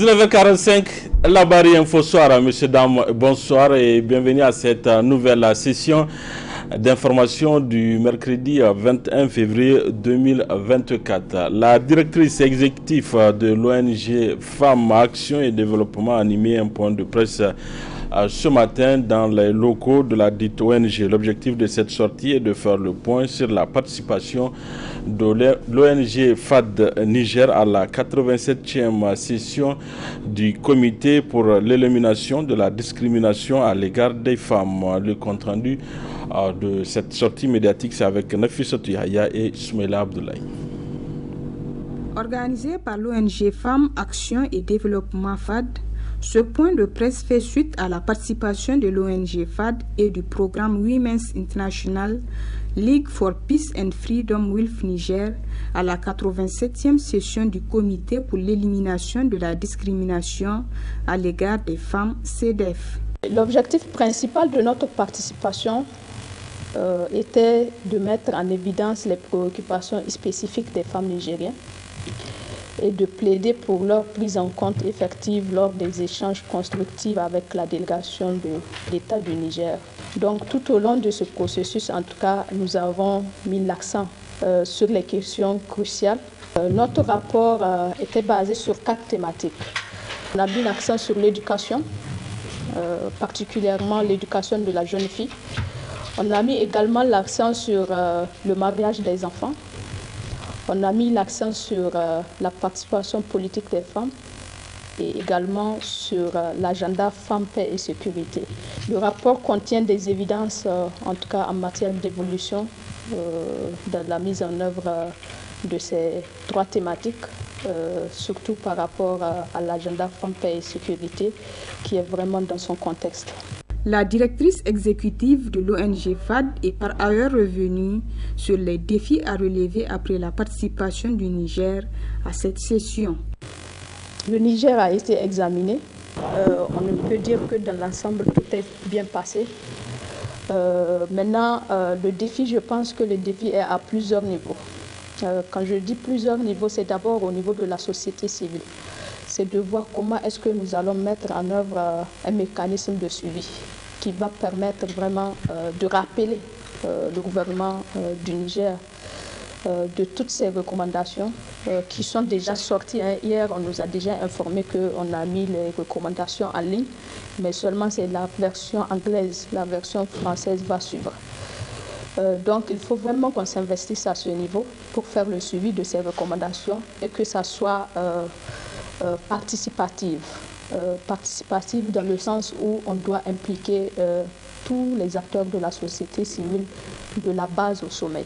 19h45, la barrière Info Soir, messieurs, dames, bonsoir et bienvenue à cette nouvelle session d'information du mercredi 21 février 2024. La directrice exécutive de l'ONG Femmes, Action et Développement a animé un point de presse ce matin dans les locaux de la dite ONG. L'objectif de cette sortie est de faire le point sur la participation de l'ONG FAD Niger à la 87e session du comité pour l'élimination de la discrimination à l'égard des femmes. Le compte-rendu de cette sortie médiatique, c'est avec Nafissatou Yahya et Soumaïla Abdoulaye. Organisé par l'ONG Femmes, Action et Développement FAD, ce point de presse fait suite à la participation de l'ONG FAD et du programme Women's International League for Peace and Freedom WILF Niger à la 87e session du comité pour l'élimination de la discrimination à l'égard des femmes CEDEF. L'objectif principal de notre participation était de mettre en évidence les préoccupations spécifiques des femmes nigériennes et de plaider pour leur prise en compte effective lors des échanges constructifs avec la délégation de l'État du Niger. Donc tout au long de ce processus, en tout cas, nous avons mis l'accent sur les questions cruciales. Notre rapport était basé sur 4 thématiques. On a mis l'accent sur l'éducation, particulièrement l'éducation de la jeune fille. On a mis également l'accent sur le mariage des enfants. On a mis l'accent sur la participation politique des femmes et également sur l'agenda femmes, paix et sécurité. Le rapport contient des évidences, en tout cas en matière d'évolution, dans la mise en œuvre de ces 3 thématiques, surtout par rapport à l'agenda femmes, paix et sécurité, qui est vraiment dans son contexte. La directrice exécutive de l'ONG FAD est par ailleurs revenue sur les défis à relever après la participation du Niger à cette session. Le Niger a été examiné. On ne peut dire que dans l'ensemble, tout est bien passé. Maintenant, le défi, je pense que le défi est à plusieurs niveaux. Quand je dis plusieurs niveaux, c'est d'abord au niveau de la société civile. C'est de voir comment est-ce que nous allons mettre en œuvre un mécanisme de suivi qui va permettre vraiment de rappeler le gouvernement du Niger de toutes ces recommandations qui sont déjà sorties. Hier, on nous a déjà informé qu'on a mis les recommandations en ligne, mais seulement c'est la version anglaise, la version française va suivre. Donc il faut vraiment qu'on s'investisse à ce niveau pour faire le suivi de ces recommandations et que ça soit participative dans le sens où on doit impliquer tous les acteurs de la société civile de la base au sommet,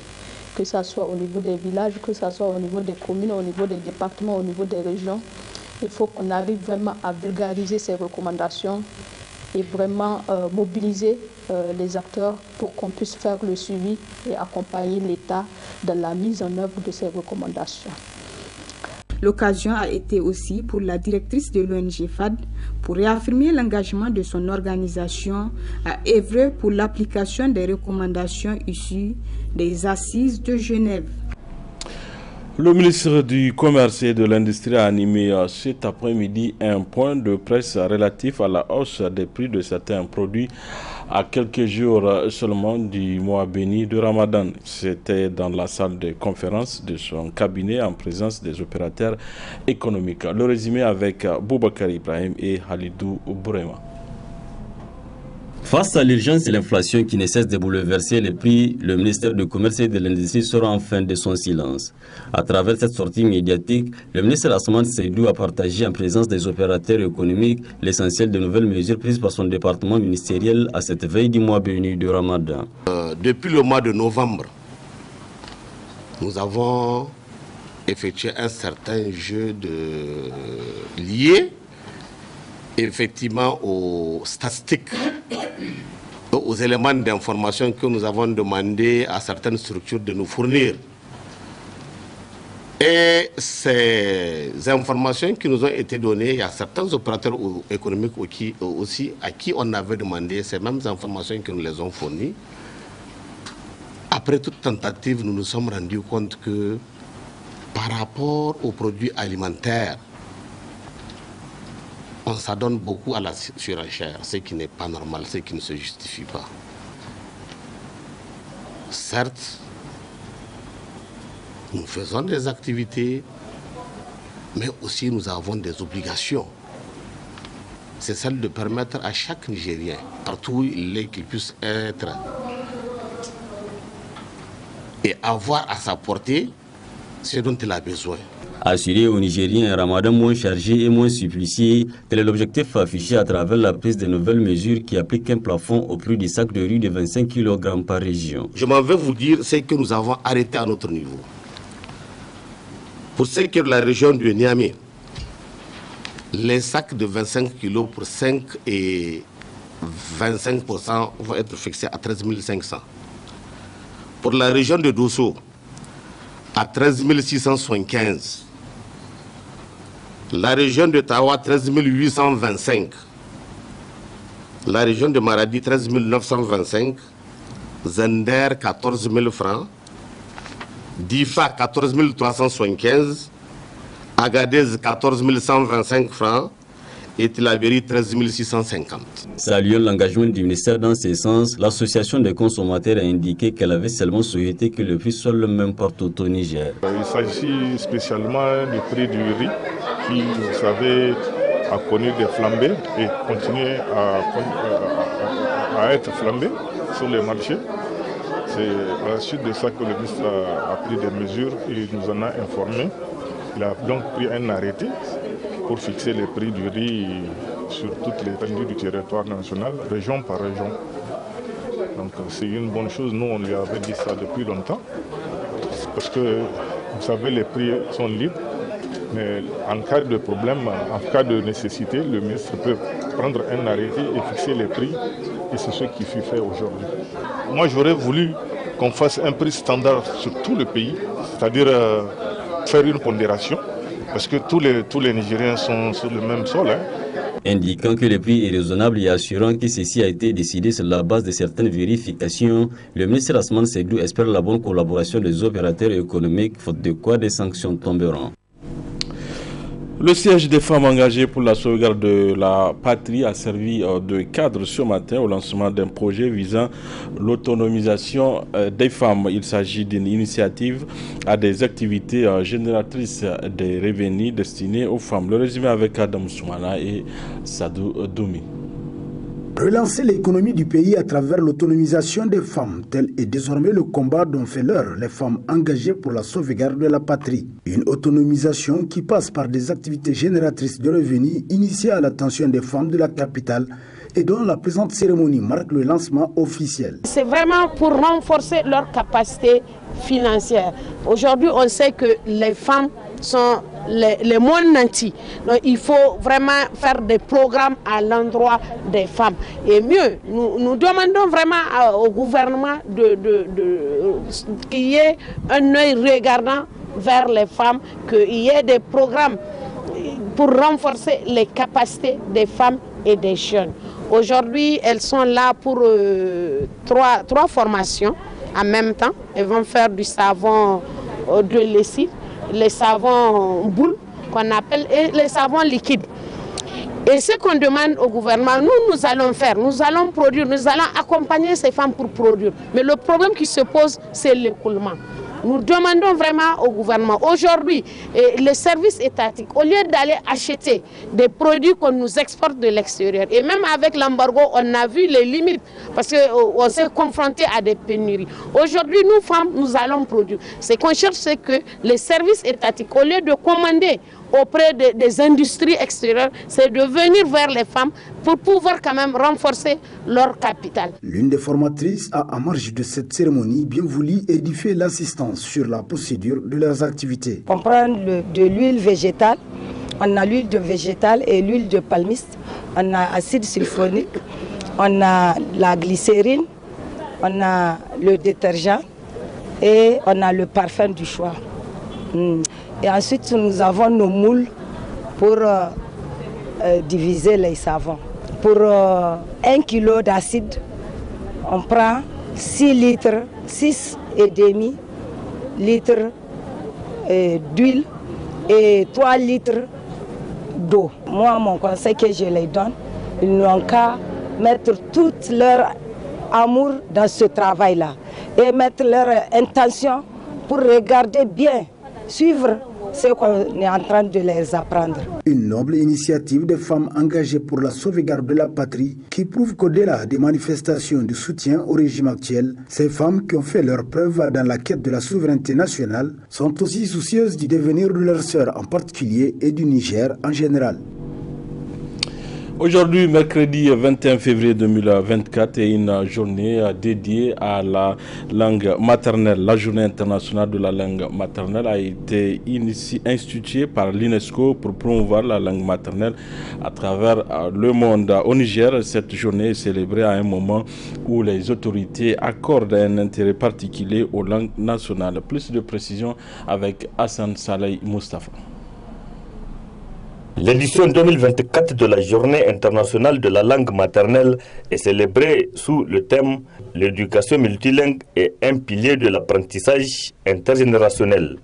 que ce soit au niveau des villages, que ce soit au niveau des communes, au niveau des départements, au niveau des régions. Il faut qu'on arrive vraiment à vulgariser ces recommandations et vraiment mobiliser les acteurs pour qu'on puisse faire le suivi et accompagner l'État dans la mise en œuvre de ces recommandations. L'occasion a été aussi pour la directrice de l'ONG FAD pour réaffirmer l'engagement de son organisation à œuvrer pour l'application des recommandations issues des Assises de Genève. Le ministre du Commerce et de l'Industrie a animé cet après-midi un point de presse relatif à la hausse des prix de certains produits à quelques jours seulement du mois béni de Ramadan. C'était dans la salle de conférence de son cabinet en présence des opérateurs économiques. Le résumé avec Boubacar Ibrahim et Halidou Bourema. Face à l'urgence et l'inflation qui ne cesse de bouleverser les prix, le ministère du Commerce et de l'Industrie sort enfin de son silence. À travers cette sortie médiatique, le ministre Asman Seydou a partagé en présence des opérateurs économiques l'essentiel des nouvelles mesures prises par son département ministériel à cette veille du mois béni de Ramadan. Depuis le mois de novembre, nous avons effectué un certain jeu lié effectivement aux statistiques, aux éléments d'information que nous avons demandé à certaines structures de nous fournir. Et ces informations qui nous ont été données, il y a certains opérateurs économiques aussi à qui on avait demandé ces mêmes informations qui nous les ont fournies. Après toute tentative, nous nous sommes rendus compte que par rapport aux produits alimentaires, on s'adonne beaucoup à la surenchère, ce qui n'est pas normal, ce qui ne se justifie pas. Certes, nous faisons des activités, mais aussi nous avons des obligations. C'est celle de permettre à chaque Nigérien, partout où il est, qu'il puisse être et avoir à sa portée ce dont il a besoin. Assurer aux Nigériens un ramadan moins chargé et moins supplicié, tel est l'objectif affiché à travers la prise de nouvelles mesures qui appliquent un plafond au prix des sacs de riz de 25 kg par région. Je m'en vais vous dire ce que nous avons arrêté à notre niveau. Pour ce qui est de la région de Niamey, les sacs de 25 kg pour 5 et 25% vont être fixés à 13 500. Pour la région de Dosso, à 13 675. La région de Tawa, 13 825. La région de Maradi, 13 925. Zender, 14 000 francs. Difa, 14 375. Agadez, 14 125 francs. Et Tilaberi, 13 650. Saluant l'engagement du ministère dans ce sens, l'association des consommateurs a indiqué qu'elle avait seulement souhaité que le prix soit le même partout au Niger. Il s'agit spécialement du prix du riz qui, vous savez, a connu des flambées et continue à être flambé sur les marchés. C'est à la suite de ça que le ministre a pris des mesures et nous en a informé. Il a donc pris un arrêté pour fixer les prix du riz sur toute l'étendue du territoire national, région par région. Donc c'est une bonne chose, nous on lui avait dit ça depuis longtemps, parce que vous savez les prix sont libres, mais en cas de problème, en cas de nécessité, le ministre peut prendre un arrêté et fixer les prix, et c'est ce qui fut fait aujourd'hui. Moi j'aurais voulu qu'on fasse un prix standard sur tout le pays, c'est-à-dire faire une pondération, parce que tous les Nigériens sont sur le même sol. Indiquant que le prix est raisonnable et assurant que ceci a été décidé sur la base de certaines vérifications, le ministre Asman Seydou espère la bonne collaboration des opérateurs économiques, faute de quoi des sanctions tomberont. Le siège des femmes engagées pour la sauvegarde de la patrie a servi de cadre ce matin au lancement d'un projet visant l'autonomisation des femmes. Il s'agit d'une initiative à des activités génératrices des revenus destinés aux femmes. Le résumé avec Adam Soumana et Sadou Doumi. Relancer l'économie du pays à travers l'autonomisation des femmes, tel est désormais le combat dont fait l'heure les femmes engagées pour la sauvegarde de la patrie. Une autonomisation qui passe par des activités génératrices de revenus initiées à l'attention des femmes de la capitale et dont la présente cérémonie marque le lancement officiel. C'est vraiment pour renforcer leur capacité financière. Aujourd'hui, on sait que les femmes sont les moins nantis. Donc il faut vraiment faire des programmes à l'endroit des femmes. Et mieux, nous demandons vraiment au gouvernement qu'il y ait un œil regardant vers les femmes, qu'il y ait des programmes pour renforcer les capacités des femmes et des jeunes. Aujourd'hui, elles sont là pour trois formations en même temps. Elles vont faire du savon de lessive, les savons boules qu'on appelle et les savons liquides. Et ce qu'on demande au gouvernement, nous allons faire, nous allons produire, nous allons accompagner ces femmes pour produire. Mais le problème qui se pose, c'est l'écoulement. Nous demandons vraiment au gouvernement, aujourd'hui, les services étatiques, au lieu d'aller acheter des produits qu'on nous exporte de l'extérieur, et même avec l'embargo, on a vu les limites, parce qu'on s'est confronté à des pénuries. Aujourd'hui, nous, femmes, nous allons produire. Ce qu'on cherche, c'est que les services étatiques, au lieu de commander auprès des industries extérieures, c'est de venir vers les femmes pour pouvoir quand même renforcer leur capital. L'une des formatrices a, en marge de cette cérémonie, bien voulu édifier l'assistance sur la procédure de leurs activités. On prend de l'huile végétale, on a l'huile de végétale et l'huile de palmiste, on a acide sulfonique, on a la glycérine, on a le détergent et on a le parfum du choix. Et ensuite, nous avons nos moules pour diviser les savons. Pour 1 kg d'acide, on prend 6,5 litres d'huile et 3 litres d'eau. Moi, mon conseil que je les donne, ils n'ont qu'à mettre tout leur amour dans ce travail-là et mettre leur intention pour regarder bien, suivre ce qu'on est en train de les apprendre. Une noble initiative des femmes engagées pour la sauvegarde de la patrie qui prouve qu'au-delà des manifestations de soutien au régime actuel, ces femmes qui ont fait leur preuve dans la quête de la souveraineté nationale sont aussi soucieuses du devenir de leurs sœurs en particulier et du Niger en général. Aujourd'hui, mercredi 21 février 2024, est une journée dédiée à la langue maternelle. La journée internationale de la langue maternelle a été instituée par l'UNESCO pour promouvoir la langue maternelle à travers le monde. Au Niger, cette journée est célébrée à un moment où les autorités accordent un intérêt particulier aux langues nationales. Plus de précisions avec Hassan Saleh Mustafa. L'édition 2024 de la Journée internationale de la langue maternelle est célébrée sous le thème « L'éducation multilingue est un pilier de l'apprentissage intergénérationnel ».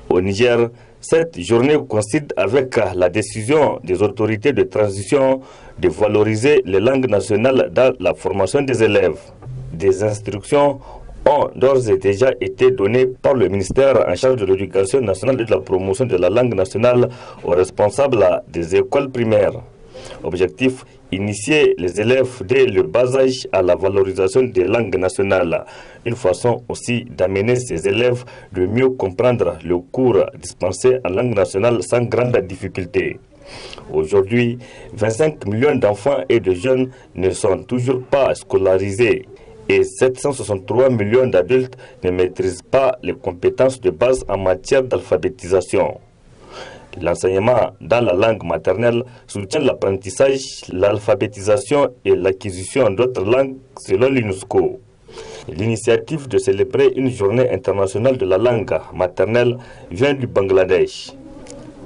Au Niger, cette journée coïncide avec la décision des autorités de transition de valoriser les langues nationales dans la formation des élèves. Des instructions ont d'ores et déjà été données par le ministère en charge de l'éducation nationale et de la promotion de la langue nationale aux responsables des écoles primaires. Objectif, initier les élèves dès le bas âge à la valorisation des langues nationales. Une façon aussi d'amener ces élèves de mieux comprendre le cours dispensé en langue nationale sans grande difficulté. Aujourd'hui, 25 millions d'enfants et de jeunes ne sont toujours pas scolarisés et 763 millions d'adultes ne maîtrisent pas les compétences de base en matière d'alphabétisation. L'enseignement dans la langue maternelle soutient l'apprentissage, l'alphabétisation et l'acquisition d'autres langues selon l'UNESCO. L'initiative de célébrer une journée internationale de la langue maternelle vient du Bangladesh.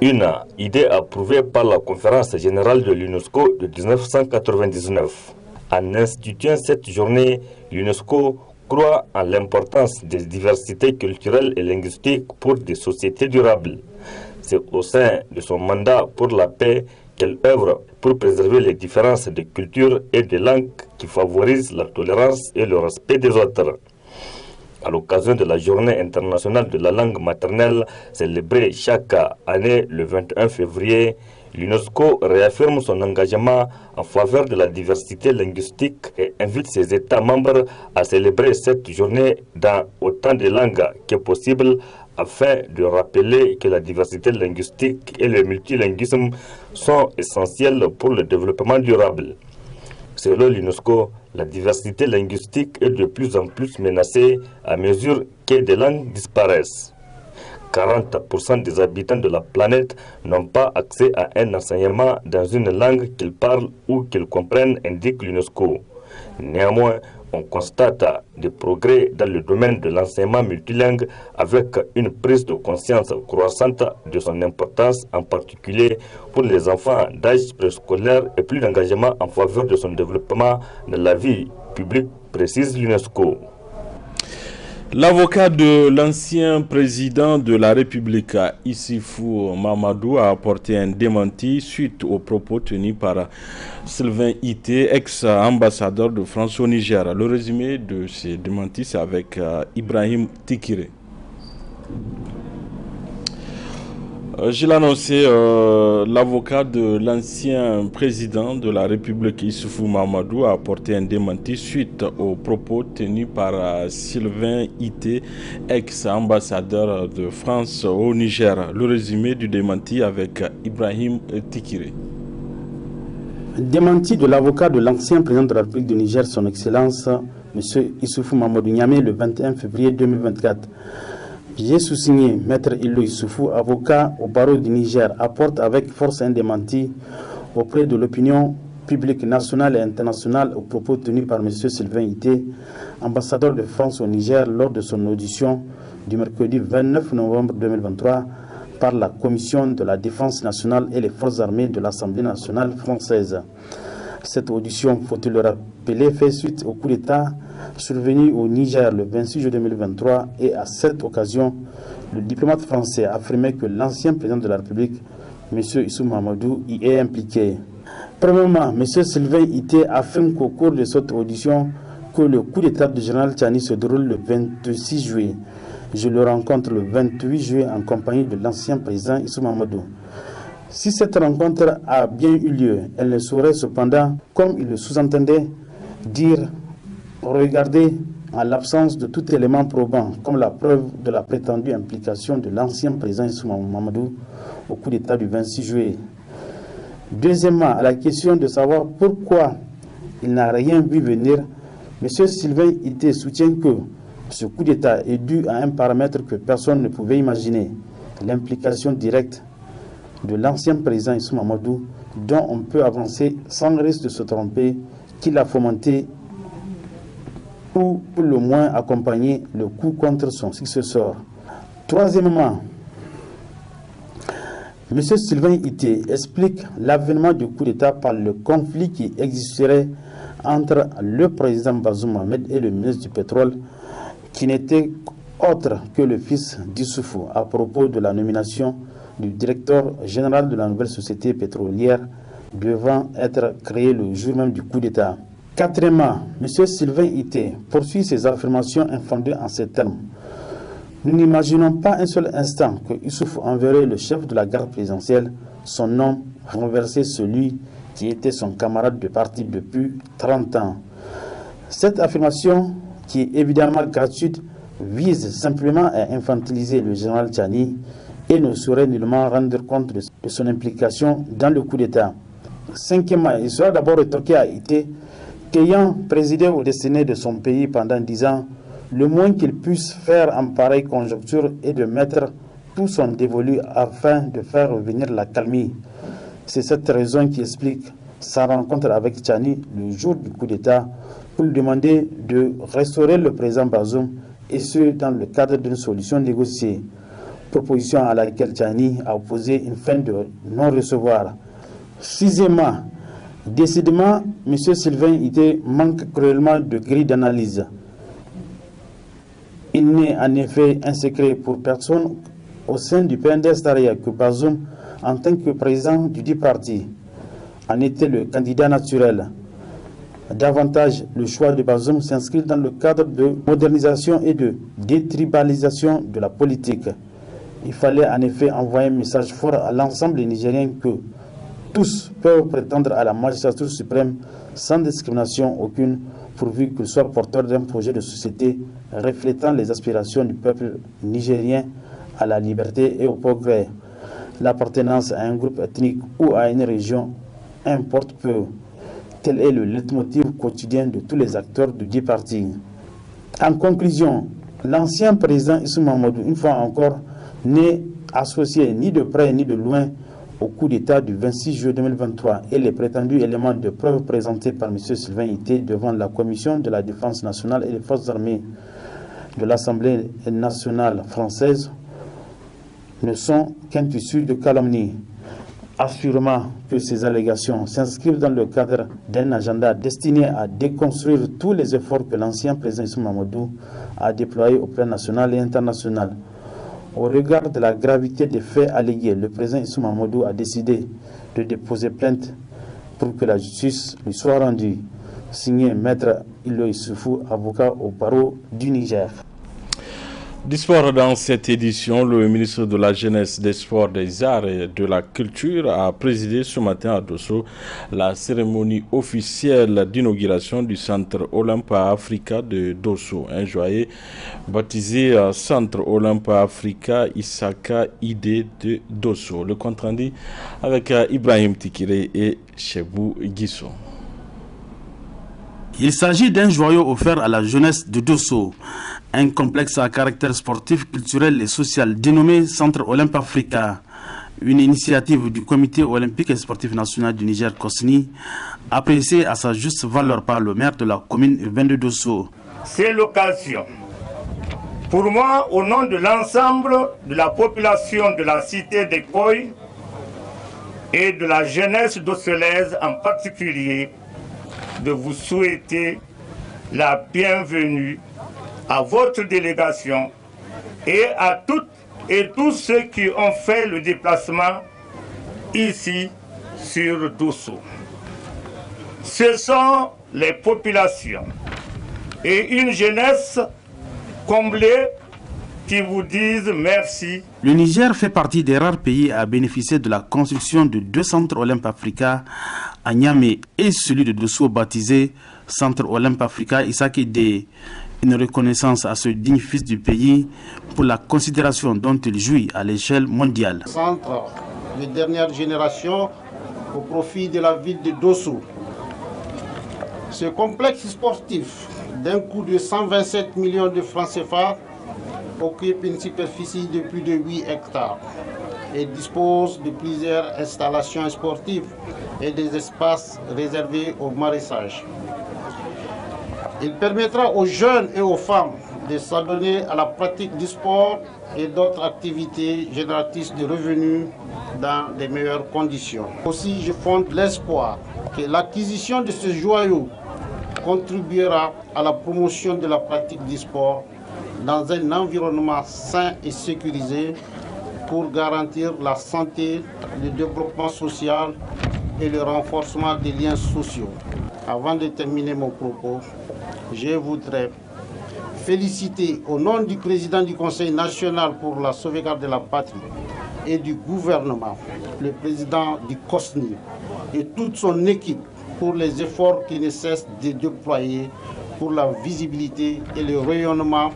Une idée approuvée par la conférence générale de l'UNESCO de 1999. En instituant cette journée, l'UNESCO croit en l'importance des diversités culturelles et linguistiques pour des sociétés durables. C'est au sein de son mandat pour la paix qu'elle œuvre pour préserver les différences de culture et de langue qui favorisent la tolérance et le respect des autres. À l'occasion de la Journée internationale de la langue maternelle, célébrée chaque année le 21 février, l'UNESCO réaffirme son engagement en faveur de la diversité linguistique et invite ses États membres à célébrer cette journée dans autant de langues que possible afin de rappeler que la diversité linguistique et le multilinguisme sont essentiels pour le développement durable. Selon l'UNESCO, la diversité linguistique est de plus en plus menacée à mesure que des langues disparaissent. 40% des habitants de la planète n'ont pas accès à un enseignement dans une langue qu'ils parlent ou qu'ils comprennent, indique l'UNESCO. Néanmoins, on constate des progrès dans le domaine de l'enseignement multilingue avec une prise de conscience croissante de son importance, en particulier pour les enfants d'âge préscolaire et plus d'engagement en faveur de son développement dans la vie publique, précise l'UNESCO. L'avocat de l'ancien président de la République, Issoufou Mahamadou, a apporté un démenti suite aux propos tenus par Sylvain Ité, ex-ambassadeur de France au Niger. Le résumé de ces démentis, c'est avec Ibrahim Tikire. Je l'ai annoncé, l'avocat de l'ancien président de la République, Issoufou Mahamadou, a apporté un démenti suite aux propos tenus par Sylvain Ité, ex-ambassadeur de France au Niger. Le résumé du démenti avec Ibrahim Tikire. Démenti de l'avocat de l'ancien président de la République du Niger, son Excellence, M. Issoufou Mahamadou Niamé, le 21 février 2024. J'ai sous-signé Maître Illo Issoufou, avocat au barreau du Niger, apporte avec force un démenti auprès de l'opinion publique nationale et internationale aux propos tenus par M. Sylvain Ité, ambassadeur de France au Niger, lors de son audition du mercredi 29 novembre 2023 par la Commission de la Défense nationale et les forces armées de l'Assemblée nationale française. Cette audition, faut-il le rappeler, fait suite au coup d'État survenu au Niger le 26 juillet 2023 et à cette occasion, le diplomate français a affirmé que l'ancien président de la République, M. Issou Mahamadou y est impliqué. Premièrement, M. Sylvain Ité affirme qu'au cours de cette audition que le coup d'état du général Tchani se déroule le 26 juillet. Je le rencontre le 28 juillet en compagnie de l'ancien président Issou Mahamadou. Si cette rencontre a bien eu lieu, elle ne saurait cependant, comme il le sous-entendait, dire « regardez » en l'absence de tout élément probant, comme la preuve de la prétendue implication de l'ancien président Issou Mahamadou au coup d'état du 26 juillet. Deuxièmement, à la question de savoir pourquoi il n'a rien vu venir, M. Sylvain Ité soutient que ce coup d'état est dû à un paramètre que personne ne pouvait imaginer, l'implication directe de l'ancien président Issou Mahamadou, dont on peut avancer sans risque de se tromper qu'il a fomenté ou pour le moins accompagner le coup contre son successeur. Troisièmement, M. Sylvain Ité explique l'avènement du coup d'État par le conflit qui existerait entre le président Bazoum Mohamed et le ministre du Pétrole, qui n'était autre que le fils d'Issoufou, à propos de la nomination du directeur général de la nouvelle société pétrolière devant être créé le jour même du coup d'État. Quatrièmement, M. Sylvain Ité poursuit ses affirmations infondées en ces termes. Nous n'imaginons pas un seul instant que Issoufou enverrait le chef de la garde présidentielle, son homme, renverser celui qui était son camarade de parti depuis 30 ans. Cette affirmation, qui est évidemment gratuite, vise simplement à infantiliser le général Tchani et ne saurait nullement rendre compte de son implication dans le coup d'État. Cinquièmement, il sera d'abord rétorqué à Ité qu'ayant présidé aux destinées de son pays pendant 10 ans, le moins qu'il puisse faire en pareille conjoncture est de mettre tout son dévolu afin de faire revenir la calmie. C'est cette raison qui explique sa rencontre avec Tchani le jour du coup d'État pour lui demander de restaurer le président Bazoum, et ce dans le cadre d'une solution négociée, proposition à laquelle Tchani a opposé une fin de non-recevoir. Sixièmement, décidément, M. Sylvain Ité manque cruellement de grille d'analyse. Il n'est en effet un secret pour personne au sein du PNDS Taraya que Bazoum, en tant que président du dit parti, en était le candidat naturel. Davantage, le choix de Bazoum s'inscrit dans le cadre de modernisation et de détribalisation de la politique. Il fallait en effet envoyer un message fort à l'ensemble des Nigériens que tous peuvent prétendre à la magistrature suprême sans discrimination aucune, pourvu qu'ils soient porteurs d'un projet de société reflétant les aspirations du peuple nigérien à la liberté et au progrès. L'appartenance à un groupe ethnique ou à une région importe peu. Tel est le leitmotiv quotidien de tous les acteurs du dit parti. En conclusion, l'ancien président Issou Mahamadou, une fois encore, n'est associé ni de près ni de loin au coup d'État du 26 juillet 2023 et les prétendus éléments de preuve présentés par M. Sylvain Ité devant la Commission de la Défense nationale et les forces armées de l'Assemblée nationale française ne sont qu'un tissu de calomnie. Assurément que ces allégations s'inscrivent dans le cadre d'un agenda destiné à déconstruire tous les efforts que l'ancien président Issou Mahamadou a déployés au plan national et international. Au regard de la gravité des faits allégués, le président Issou Mahamadou a décidé de déposer plainte pour que la justice lui soit rendue. Signé Maître Ilo Issoufou, avocat au barreau du Niger. Du sport dans cette édition, le ministre de la Jeunesse, des Sports, des Arts et de la Culture a présidé ce matin à Dosso la cérémonie officielle d'inauguration du Centre Olympa Africa de Dosso, un joyeux baptisé Centre Olympa Africa Isaka ID de Dosso. Le compte rendu avec Ibrahim Tikire et Chebou Guisso. Il s'agit d'un joyau offert à la jeunesse de Dosso, un complexe à caractère sportif, culturel et social dénommé Centre Olympe Africa, une initiative du Comité olympique et sportif national du Niger, COSNI, appréciée à sa juste valeur par le maire de la commune urbaine de Dosso. C'est l'occasion, pour moi, au nom de l'ensemble de la population de la cité de Koy et de la jeunesse dossolaise en particulier, de vous souhaiter la bienvenue à votre délégation et à toutes et tous ceux qui ont fait le déplacement ici sur Dosso. Ce sont les populations et une jeunesse comblée qui vous disent merci. Le Niger fait partie des rares pays à bénéficier de la construction de 2 centres Olympe Africa à Niamey et celui de Dosso baptisé Centre Olympe Africa Issa-Kidé. Une reconnaissance à ce digne fils du pays pour la considération dont il jouit à l'échelle mondiale. Centre de dernière génération au profit de la ville de Dosso. Ce complexe sportif d'un coût de 127 millions de francs CFA occupe une superficie de plus de 8 hectares et dispose de plusieurs installations sportives et des espaces réservés au maraîchage. Il permettra aux jeunes et aux femmes de s'adonner à la pratique du sport et d'autres activités génératrices de revenus dans les meilleures conditions. Aussi, je fonde l'espoir que l'acquisition de ce joyau contribuera à la promotion de la pratique du sport dans un environnement sain et sécurisé pour garantir la santé, le développement social et le renforcement des liens sociaux. Avant de terminer mon propos, je voudrais féliciter au nom du président du Conseil national pour la sauvegarde de la patrie et du gouvernement, le président du COSNI et toute son équipe pour les efforts qui ne cessent de déployer pour la visibilité et le rayonnement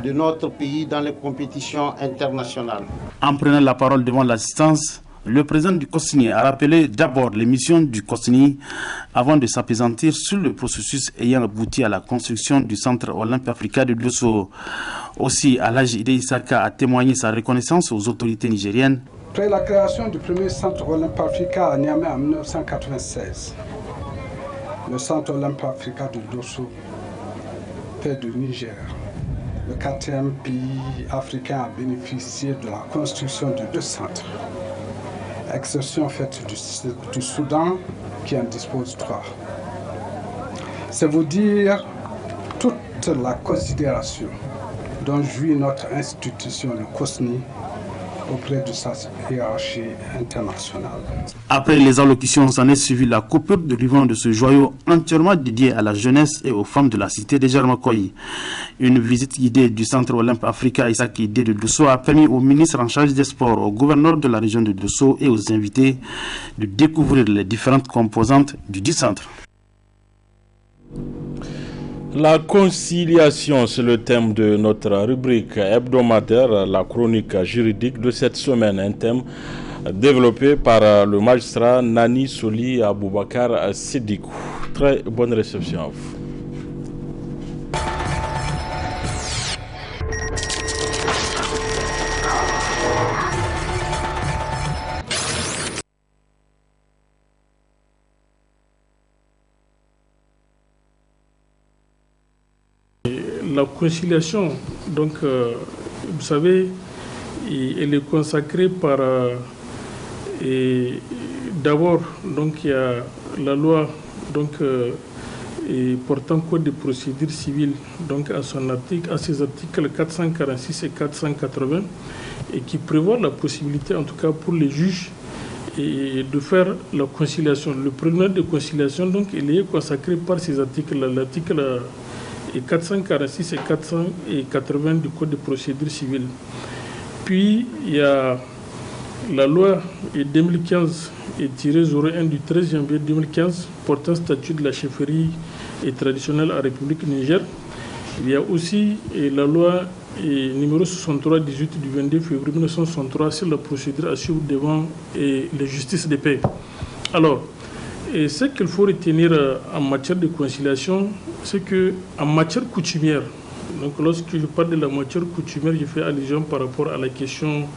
de notre pays dans les compétitions internationales. En prenant la parole devant l'assistance, le président du COSNI a rappelé d'abord les missions du COSNI avant de s'appesantir sur le processus ayant abouti à la construction du Centre Olympe Africa de Dosso. Aussi, Alhaji Ide Issaka a témoigné sa reconnaissance aux autorités nigériennes. Après la création du premier Centre Olympe Africa à Niamey en 1996, le Centre Olympe Africa de Dosso fait du Niger le 4e pays africain à bénéficier de la construction de 2 centres. Exception faite du Soudan qui en dispose 3. C'est vous dire toute la considération dont jouit notre institution, le COSNI, auprès de sa hiérarchie internationale. Après les allocutions, s'en est suivi la coupure de ruban de ce joyau entièrement dédié à la jeunesse et aux femmes de la cité de Jarmakoy. Une visite guidée du Centre Olympe Africa Issa-Kidé de Dosso a permis au ministre en charge des sports, au gouverneur de la région de Dosso et aux invités de découvrir les différentes composantes du dit centre. La conciliation, c'est le thème de notre rubrique hebdomadaire, la chronique juridique de cette semaine, un thème développé par le magistrat Nani Soli Aboubakar Sidikou. Très bonne réception à vous. La conciliation, donc, vous savez, elle est consacrée par d'abord, donc il y a la loi donc portant code de procédure civile, donc à ses articles 446 et 480, et qui prévoit la possibilité, en tout cas pour les juges, de faire la conciliation. Le préliminaire de conciliation, donc, il est consacré par ces articles, l'article 446 et 480 du Code de procédure civile. Puis, il y a la loi 2015-01 du 13 janvier 2015 portant statut de la chefferie traditionnelle en République Niger. Il y a aussi la loi numéro 63-18 du 22 février 1963 sur la procédure à suivre devant les justices de paix. Alors, et ce qu'il faut retenir en matière de conciliation, c'est qu'en matière coutumière, donc lorsque je parle de la matière coutumière, je fais allusion par rapport à la question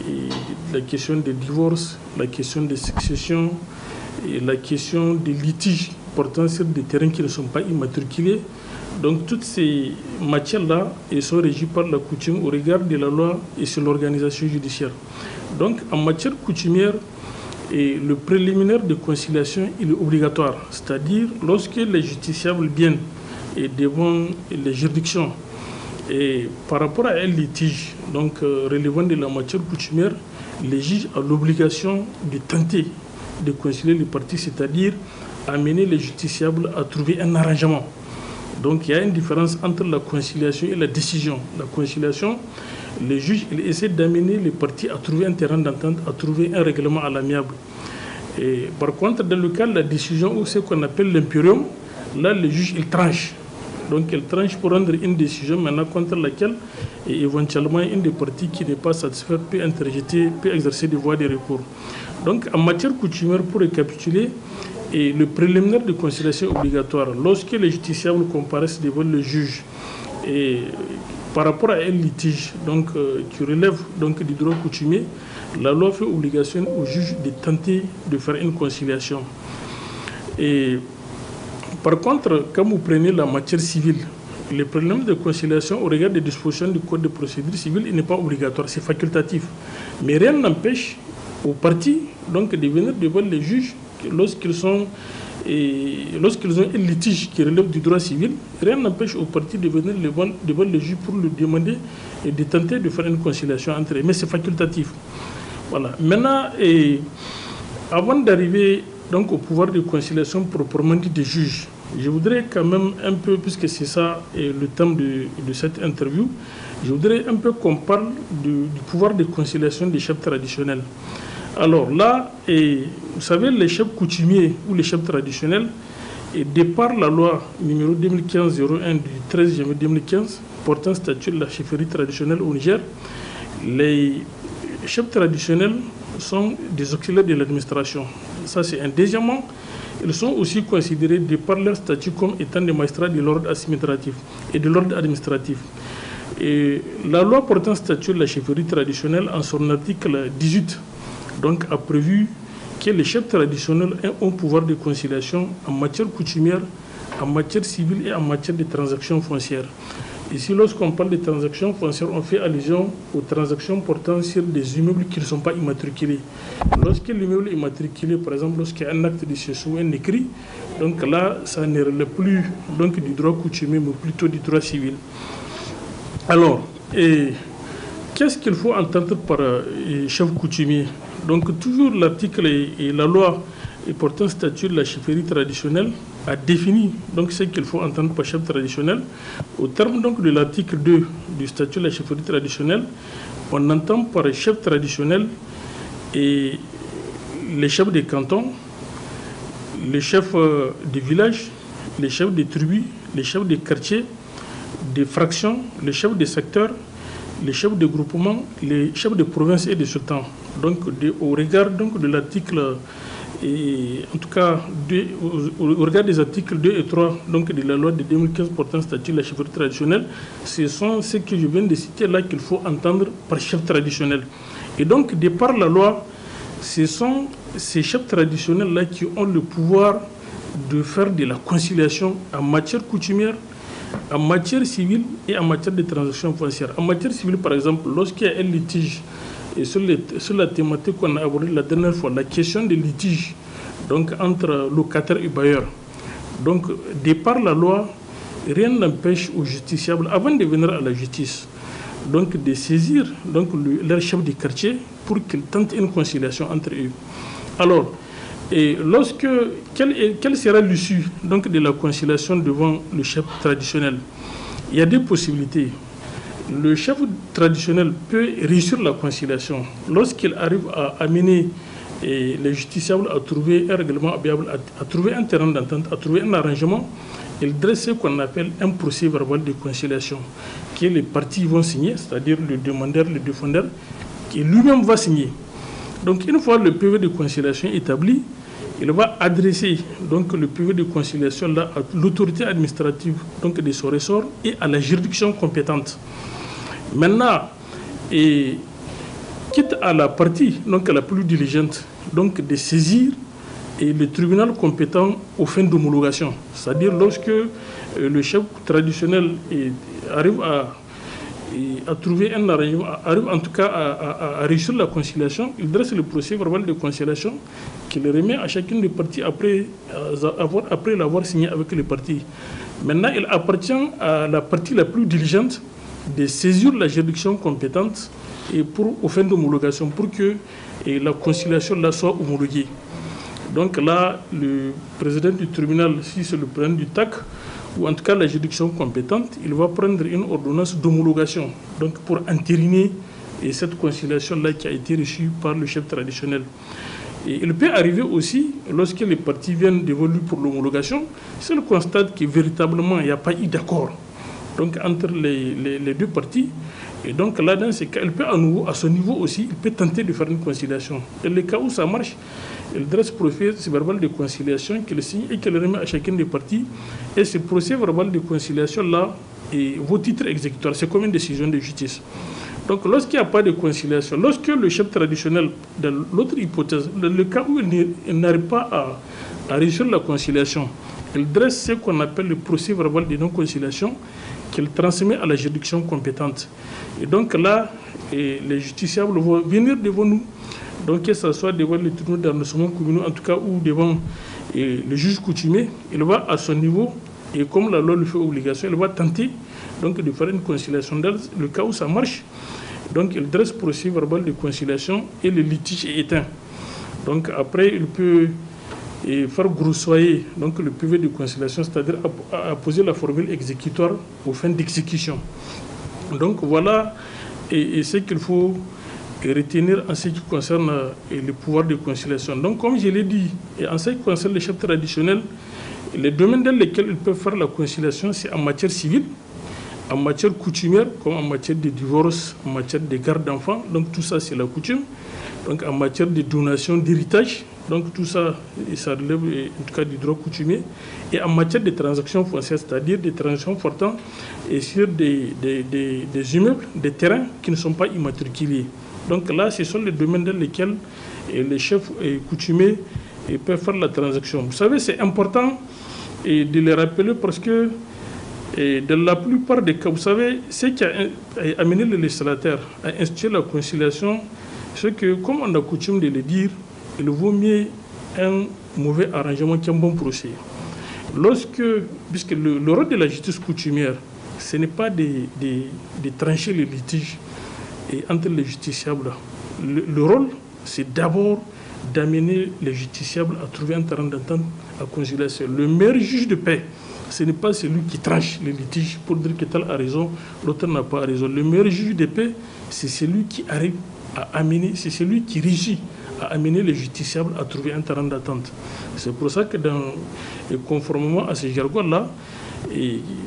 des divorces, la question des successions, et la question des litiges portant sur des terrains qui ne sont pas immatriculés. Donc toutes ces matières-là sont régies par la coutume au regard de la loi et sur l'organisation judiciaire. Donc en matière coutumière, et le préliminaire de conciliation il est obligatoire, c'est-à-dire lorsque les justiciables viennent devant les juridictions et par rapport à un litige donc relevant de la matière coutumière, les juges ont l'obligation de tenter de concilier les parties, c'est-à-dire amener les justiciables à trouver un arrangement. Donc il y a une différence entre la conciliation et la décision. La conciliation, les juges ils essaient d'amener les parties à trouver un terrain d'entente, à trouver un règlement à l'amiable. Et par contre, dans le cas de la décision ou ce qu'on appelle l'impérium, là les juges ils tranchent. Donc ils tranchent pour rendre une décision maintenant contre laquelle et éventuellement une des parties qui n'est pas satisfaite peut interjeter, peut exercer des voies de recours. Donc en matière coutumière, pour récapituler, et le préliminaire de conciliation obligatoire, lorsque les justiciables comparaissent devant le juge et par rapport à un litige donc, qui relève donc, du droit coutumier, la loi fait obligation au juge de tenter de faire une conciliation. Et par contre, quand vous prenez la matière civile, le préliminaire de conciliation au regard des dispositions du Code de procédure civile, il n'est pas obligatoire, c'est facultatif. Mais rien n'empêche aux parties donc, de venir devant les juges lorsqu'ils ont un litige qui relève du droit civil. Rien n'empêche aux parties de venir devant les juges pour lui demander et de tenter de faire une conciliation entre eux. Mais c'est facultatif. Voilà. Maintenant, avant d'arriver donc au pouvoir de conciliation proprement dit des juges, je voudrais quand même un peu, puisque c'est ça le thème de cette interview, je voudrais un peu qu'on parle du pouvoir de conciliation des chefs traditionnels. Alors là, vous savez, les chefs coutumiers ou les chefs traditionnels, de par la loi numéro 2015-01 du 13 janvier 2015 portant statut de la chefferie traditionnelle au Niger, les chefs traditionnels sont des auxiliaires de l'administration. Ça, c'est un. Deuxièmement, ils sont aussi considérés de par leur statut comme étant des magistrats de l'ordre administratif et de l'ordre administratif. Et la loi portant statut de la chefferie traditionnelle, en son article 18, donc, a prévu que les chefs traditionnels ont pouvoir de conciliation en matière coutumière, en matière civile et en matière de transactions foncières. Ici, lorsqu'on parle de transactions foncières, on fait allusion aux transactions portant sur des immeubles qui ne sont pas immatriculés. Lorsque l'immeuble est immatriculé, par exemple, lorsqu'il y a un acte de cession ou un écrit, donc là, ça ne relève plus donc, du droit coutumier, mais plutôt du droit civil. Alors, qu'est-ce qu'il faut entendre par chef coutumier? Donc toujours l'article et la loi portant statut de la chefferie traditionnelle a défini donc ce qu'il faut entendre par chef traditionnel. Au terme donc de l'article 2 du statut de la chefferie traditionnelle, on entend par chef traditionnel et les chefs des cantons, les chefs des villages, les chefs des tribus, les chefs des quartiers, des fractions, les chefs des secteurs, les chefs de groupement, les chefs de province et de sultans. Donc, au regard donc, de l'article, en tout cas, au regard des articles 2 et 3 donc, de la loi de 2015 portant statut de la chefferie traditionnelle, ce sont ceux que je viens de citer là qu'il faut entendre par chef traditionnel. Et donc, de par la loi, ce sont ces chefs traditionnels-là qui ont le pouvoir de faire de la conciliation en matière coutumière, en matière civile et en matière de transactions foncières. En matière civile, par exemple, lorsqu'il y a un litige, et sur la thématique qu'on a abordée la dernière fois, la question des litiges donc, entre locataires et bailleurs. Donc, de par la loi, rien n'empêche aux justiciables, avant de venir à la justice, donc, de saisir donc, leur chef de quartier pour qu'ils tentent une conciliation entre eux. Alors, et quelle sera l'issue donc de la conciliation devant le chef traditionnel? Il y a deux possibilités. Le chef traditionnel peut réussir la conciliation lorsqu'il arrive à amener les justiciables à trouver un règlement viable, à trouver un terrain d'entente, à trouver un arrangement. Il dresse ce qu'on appelle un procès verbal de conciliation que les parties vont signer, c'est-à-dire le demandeur, le défendeur, qui lui-même va signer. Donc une fois le PV de conciliation établi, il va adresser donc, le PV de conciliation là, à l'autorité administrative donc, de son ressort et à la juridiction compétente. Maintenant, quitte à la partie donc, la plus diligente donc, de saisir le tribunal compétent aux fins d'homologation, c'est-à-dire lorsque le chef traditionnel arrive à trouver un arrangement, arrive en tout cas à réussir la conciliation, il dresse le procès verbal de conciliation qu'il remet à chacune des parties après l'avoir signé avec les parties. Maintenant, il appartient à la partie la plus diligente de saisir la juridiction compétente et aux fins d'homologation, pour que la conciliation là soit homologuée. Donc là, le président du tribunal, si c'est le président du TAC, ou en tout cas la juridiction compétente, il va prendre une ordonnance d'homologation, donc pour entériner cette conciliation-là qui a été reçue par le chef traditionnel. Et il peut arriver aussi, lorsque les parties viennent d'évoluer pour l'homologation, si on constate que véritablement il n'y a pas eu d'accord donc, entre les deux parties. Et donc là, dans ces cas, il peut à ce niveau aussi, il peut tenter de faire une conciliation. Dans les cas où ça marche, il dresse procès-verbal de conciliation qu'il signe et qu'il remet à chacune des parties. Et ce procès-verbal de conciliation-là vaut titre exécutoire. C'est comme une décision de justice. Donc lorsqu'il n'y a pas de conciliation, lorsque le chef traditionnel, dans l'autre hypothèse, dans le cas où il n'arrive pas à réussir la conciliation, il dresse ce qu'on appelle le procès-verbal de non-conciliation qu'il transmet à la juridiction compétente. Et donc là, les justiciables vont venir devant nous, donc que ce soit devant les tribunaux d'arrondissement communaux, en tout cas, ou devant le juge coutumier, il va à son niveau, et comme la loi le fait obligation, il va tenter donc, de faire une conciliation. Dans le cas où ça marche, donc il dresse procès-verbal de conciliation et le litige est éteint. Donc après, il peut faire grossoyer donc, le PV de conciliation, c'est-à-dire apposer la formule exécutoire aux fins d'exécution. Donc voilà ce qu'il faut retenir en ce qui concerne le pouvoir de conciliation. Donc comme je l'ai dit, en ce qui concerne les chefs traditionnels, les domaines dans lesquels ils peuvent faire la conciliation, c'est en matière civile, en matière coutumière, comme en matière de divorce, en matière de garde d'enfants, donc tout ça c'est la coutume. Donc en matière de donation d'héritage, donc tout ça, ça relève en tout cas du droit coutumier. Et en matière de transactions foncières, c'est-à-dire des transactions portant sur des immeubles, des terrains qui ne sont pas immatriculés. Donc là, ce sont les domaines dans lesquels les chefs coutumiers peuvent faire la transaction. Vous savez, c'est important de les rappeler parce que dans la plupart des cas, vous savez, ce qui a amené le législateur à instituer la conciliation, c'est que, comme on a coutume de le dire, il vaut mieux un mauvais arrangement qu'un bon procès. Puisque le rôle de la justice coutumière, ce n'est pas de trancher les litiges entre les justiciables. Le rôle, c'est d'abord d'amener les justiciables à trouver un terrain d'entente à conciliation. Le meilleur juge de paix, ce n'est pas celui qui tranche les litiges pour dire que tel a raison, l'autre n'a pas raison. Le meilleur juge de paix, c'est celui qui arrive à amener, c'est celui qui réussit à amener les justiciables à trouver un terrain d'attente. C'est pour ça que conformément à ce jargon-là,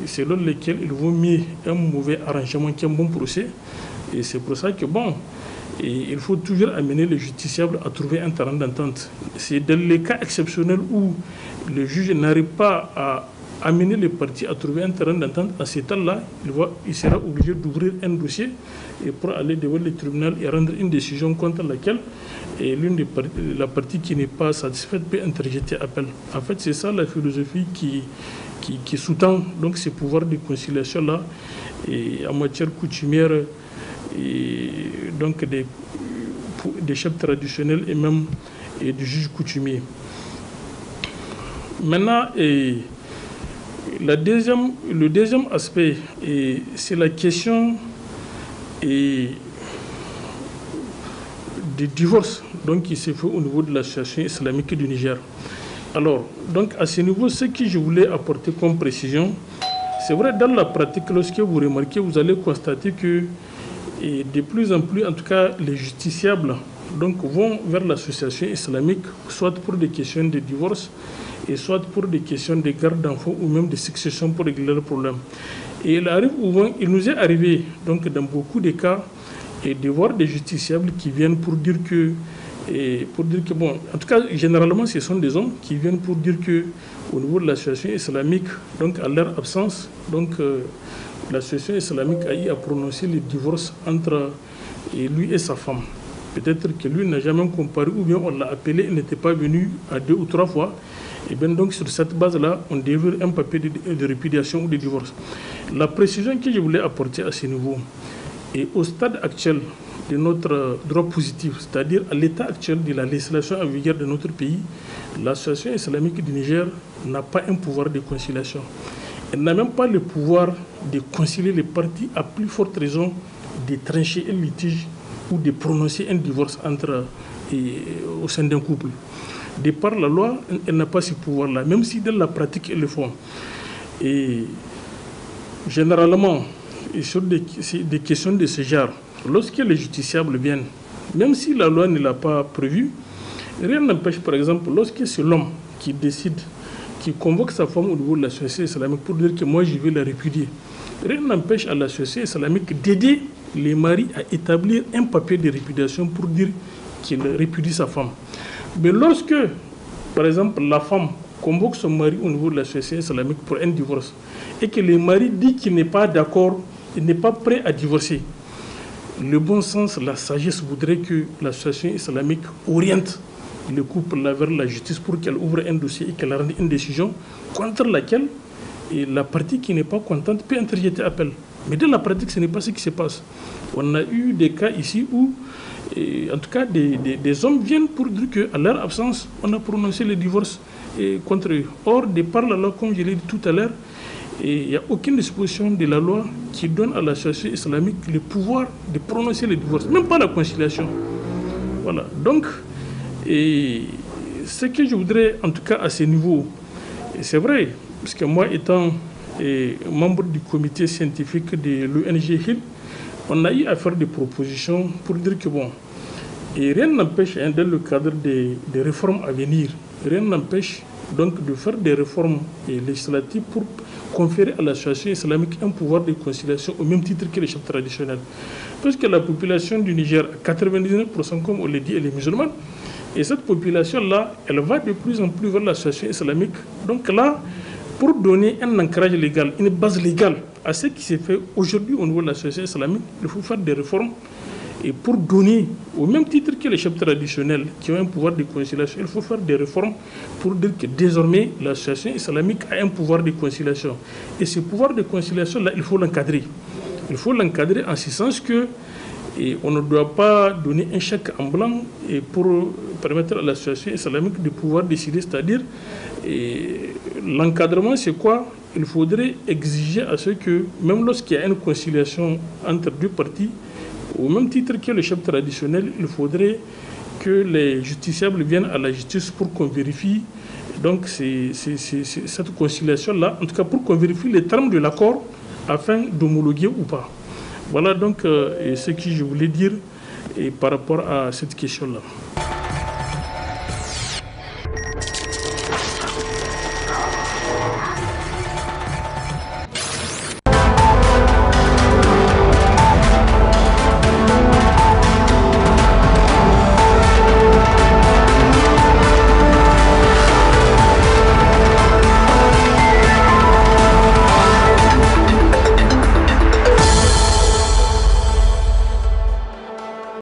selon lequel il vaut mieux un mauvais arrangement qu'un bon procès, et c'est pour ça que il faut toujours amener les justiciables à trouver un terrain d'entente. C'est dans les cas exceptionnels où le juge n'arrive pas à amener les parties à trouver un terrain d'entente, à ce temps-là, il sera obligé d'ouvrir un dossier pour aller devant le tribunal et rendre une décision contre laquelle la partie qui n'est pas satisfaite peut interjeter appel. En fait, c'est ça la philosophie qui sous-tend donc ces pouvoirs de conciliation-là en matière coutumière donc des chefs traditionnels et même du juge coutumier. Maintenant, le deuxième aspect, c'est la question du divorce donc, qui s'est fait au niveau de l'association islamique du Niger. Alors, donc à ce niveau, ce que je voulais apporter comme précision, c'est vrai, dans la pratique, lorsque vous remarquez, vous allez constater que de plus en plus, en tout cas, les justiciables donc, vont vers l'association islamique, soit pour des questions de divorce, et soit pour des questions de garde d'enfants ou même de succession pour régler le problème. Et il nous est arrivé, donc dans beaucoup de cas, de voir des justiciables qui viennent pour dire que, bon, en tout cas, généralement, ce sont des hommes qui viennent pour dire que, au niveau de l'association islamique, donc à leur absence, donc l'association islamique a eu à prononcer le divorce entre lui et sa femme. Peut-être que lui n'a jamais comparé, ou bien on l'a appelé, il n'était pas venu à 2 ou 3 fois. Et bien donc sur cette base-là, on délivre un papier de répudiation ou de divorce. La précision que je voulais apporter à ce niveau, et au stade actuel de notre droit positif, c'est-à-dire à l'état actuel de la législation en vigueur de notre pays, l'association islamique du Niger n'a pas un pouvoir de conciliation. Elle n'a même pas le pouvoir de concilier les parties, à plus forte raison de trancher un litige ou de prononcer un divorce au sein d'un couple. De par la loi, elle n'a pas ce pouvoir-là, même si dans la pratique, elle le font. Et généralement, sur des questions de ce genre, lorsque les justiciables viennent, même si la loi ne l'a pas prévu, rien n'empêche, par exemple, lorsque c'est l'homme qui décide, qui convoque sa femme au niveau de la société islamique pour dire que moi je vais la répudier, rien n'empêche à la société islamique d'aider les maris à établir un papier de répudiation pour dire qu'il répudie sa femme. Mais lorsque, par exemple, la femme convoque son mari au niveau de la société islamique pour un divorce et que le mari dit qu'il n'est pas d'accord, il n'est pas prêt à divorcer, le bon sens, la sagesse voudrait que l'association islamique oriente le couple vers la justice pour qu'elle ouvre un dossier et qu'elle rende une décision contre laquelle la partie qui n'est pas contente peut interjeter appel. Mais dans la pratique, ce n'est pas ce qui se passe. On a eu des cas ici où, en tout cas, des hommes viennent pour dire qu'à leur absence, on a prononcé le divorce contre eux. Or, de par la loi, comme je l'ai dit tout à l'heure, il n'y a aucune disposition de la loi qui donne à l'association islamique le pouvoir de prononcer le divorce, même pas la conciliation. Voilà. Donc, ce que je voudrais, en tout cas à ce niveau, c'est vrai, parce que moi étant membre du comité scientifique de l'ONG HIL, on a eu à faire des propositions pour dire que bon, et rien n'empêche, dans le cadre des réformes à venir, rien n'empêche donc de faire des réformes législatives pour conférer à l'association islamique un pouvoir de conciliation au même titre que les chefs traditionnels. Parce que la population du Niger, 99%, comme on l'a dit, elle est musulmane. Et cette population-là, elle va de plus en plus vers l'association islamique. Donc là, pour donner un ancrage légal, une base légale à ce qui s'est fait aujourd'hui au niveau de l'association islamique, il faut faire des réformes. Et pour donner, au même titre que les chefs traditionnels qui ont un pouvoir de conciliation, il faut faire des réformes pour dire que désormais l'association islamique a un pouvoir de conciliation. Et ce pouvoir de conciliation-là, il faut l'encadrer. Il faut l'encadrer en ce sens que on ne doit pas donner un chèque en blanc pour permettre à l'association islamique de pouvoir décider, c'est-à-dire l'encadrement, c'est quoi? Il faudrait exiger à ce que, même lorsqu'il y a une conciliation entre deux parties, au même titre que le chef traditionnel, il faudrait que les justiciables viennent à la justice pour qu'on vérifie donc cette conciliation-là, en tout cas pour qu'on vérifie les termes de l'accord afin d'homologuer ou pas. Voilà donc ce que je voulais dire par rapport à cette question-là.